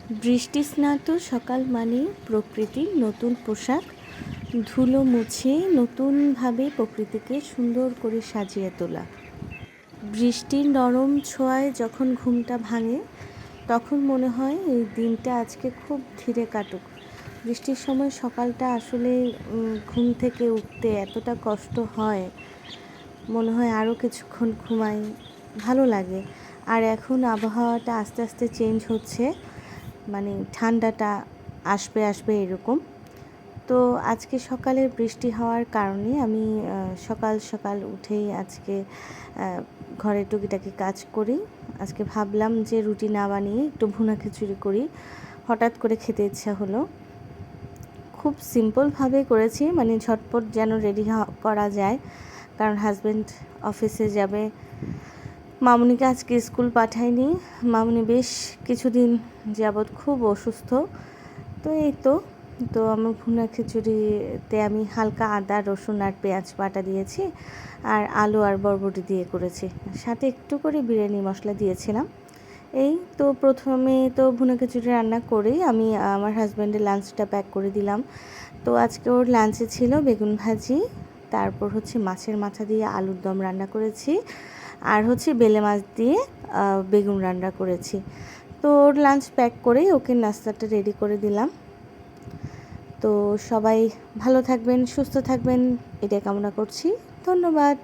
বৃষ্টি স্নাত সকাল মানে প্রকৃতির নতুন পোশাক, ধুলো মুছে নতুনভাবে প্রকৃতিকে সুন্দর করে সাজিয়ে তোলা। বৃষ্টির নরম ছোঁয়ায় যখন ঘুমটা ভাঙে তখন মনে হয় এই দিনটা আজকে খুব ধীরে কাটুক। বৃষ্টির সময় সকালটা আসলে ঘুম থেকে উঠতে এতটা কষ্ট হয়, মনে হয় আরও কিছুক্ষণ ঘুমাই, ভালো লাগে। আর এখন আবহাওয়াটা আস্তে আস্তে চেঞ্জ হচ্ছে, মানে ঠান্ডাটা আসবে আসবে এরকম। তো আজকে সকালে বৃষ্টি হওয়ার কারণে আমি সকাল সকাল উঠেই আজকে ঘরে টুকিটাকি কাজ করি। আজকে ভাবলাম যে রুটি না বানিয়ে একটু ভুনা খিচুড়ি করি, হঠাৎ করে খেতে ইচ্ছা হলো। খুব সিম্পলভাবে করেছি, মানে ঝটপট যেন রেডি করা যায়, কারণ হাজব্যান্ড অফিসে যাবে। মামুনিকে আজকে স্কুল পাঠাইনি, মামুনি বেশ কিছুদিন যাবৎ খুব অসুস্থ। তো এই তো আমার ভুনা খিচুড়িতে আমি হালকা আদা রসুন আর পেঁয়াজ বাটা দিয়েছি, আর আলু আর বরবটি দিয়ে করেছি, সাথে একটু করে বিরিয়ানি মশলা দিয়েছিলাম। এই তো প্রথমে তো ভুনা খিচুড়ি রান্না করেই আমি আমার হাজব্যান্ডের লাঞ্চটা প্যাক করে দিলাম। তো আজকে ওর লাঞ্চে ছিল বেগুন ভাজি, তারপর হচ্ছে মাছের মাথা দিয়ে আলুর দম রান্না করেছি, আর হচ্ছে বেলে মাছ দিয়ে বেগুন রান্না করেছি। তো ওর লাঞ্চ প্যাক করেই ওকে নাস্তাটা রেডি করে দিলাম। তো সবাই ভালো থাকবেন, সুস্থ থাকবেন, এটা কামনা করছি। ধন্যবাদ।